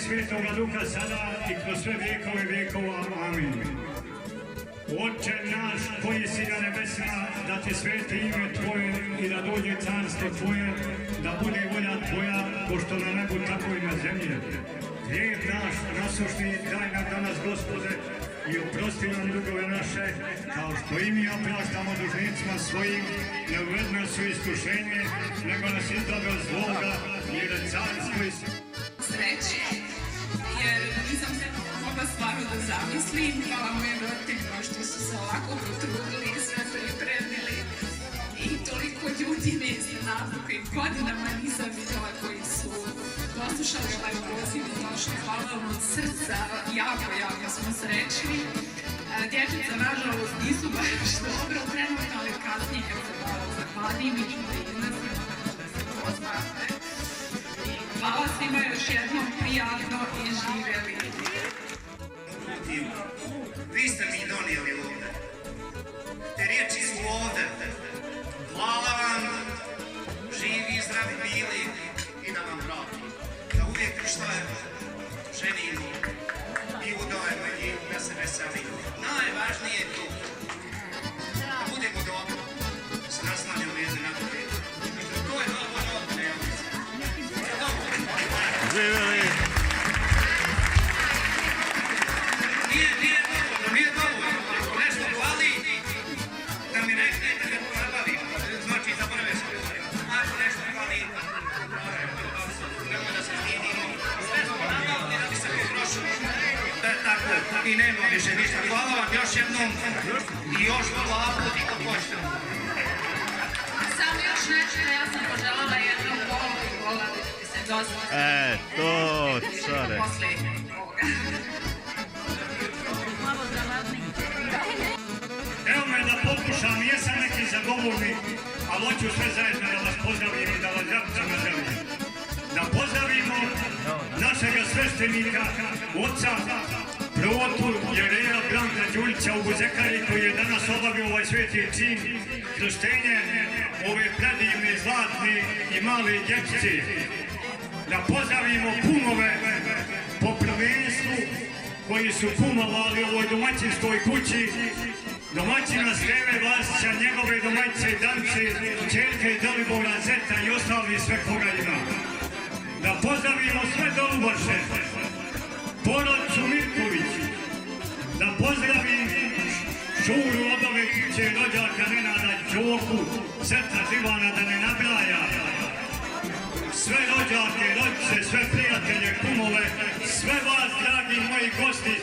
Svetoga Duha sada i kroz sve vjekove vjekova. Amin. Otče naš koji si na nebesima, da ti sveti ime Tvoje i da dođe carstvo Tvoje, da bude volja Tvoja, ko što na nebu, tako i na zemlji. Hlijeb naš nasušni daj nam danas, Gospode, i oprosti nam dugove naše, kao što i mi opraštamo dužnicima svojim, ne uvedi nas u iskušenje, nego nas izbavi od zloga, jer je carstvo i sreće, jer nisam se mogla stvarno da zamislim. Hvala mojim roditeljima što su se ovako potrudili i sve pripremili. I toliko ljudi me iznenadilo koji godinama nisam vidjela, koji su poslušali ovaj poziv i došli. Hvala vam od srca, jako smo srećni. Dječica, nažalost, nisu baš dobro trenutno, ali kasnije kad se zahvalim i ću da iznesim, da se poznate. Hvala svima još jednom, prijatno i živjeli. Vi ste mi donijeli ovdje. Te riječi su ovdje. Hvala vam, živi i zdravi bili i da vam vratim. Da uvijek što je ženimo i udajemo i da se veselimo. Najvažnije je to da budemo dobro s naslanjom jedne na druge. To je dovoljno od dnevnice. Živjeli! Nije dovoljno. Ako nešto hvali, da mi reknete da zabavim. Znači, zaboravim se. Ako nešto hvali, nemoj da se snimimo. Sve smo nabavili da bi se potrošili. Tako, i nema više ništa. Hvala vam još jednom i još hvala put i kako hoćete. Samo još nešto, ja sam poželjala jednom volu i vola da ti se dosta. To, care. Evo me da pokušam, jesam neki zagovornik, ali hoću sve zajedno da vas pozdravim i da vas jako želim. Da pozdravimo našega sveštenika, oca Protu Jereja Branka Đuljića u Buzekari, koji je danas obavio ovaj sveti čin krštenje ove predivne, zlatne i male dječice. Da pozdravimo kumove po prvenstvu koji su kumovali u ovoj domaćinskoj kući, domaćina Steve Vlasića, njegove domaćice Dance, čerke Dalibora Zeta i ostali sve koga ima. Da pozdravimo sve Dolubaše, porodcu Mirković, da pozdravim Šuru Obove kuće rođaka Nenada Đoku, Zeta Živana, da ne nabraja, sve rođake, rodice, sve prijatelje, kumove, sve vas, dragi moji gosti.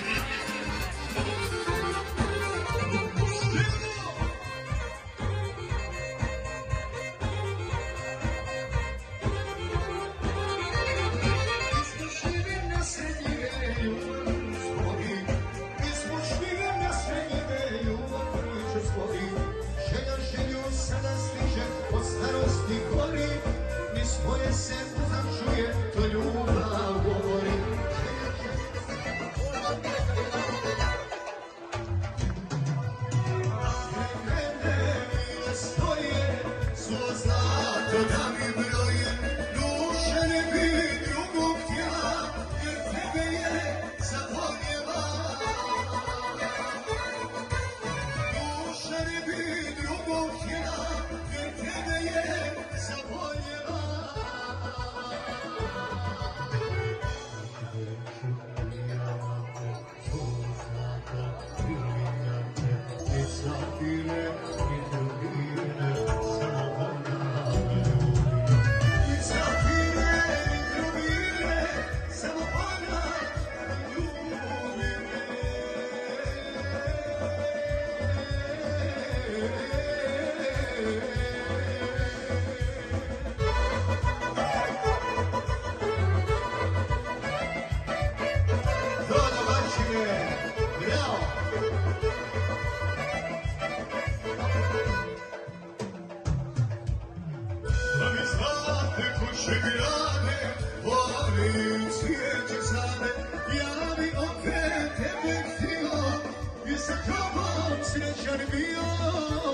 Mađar bio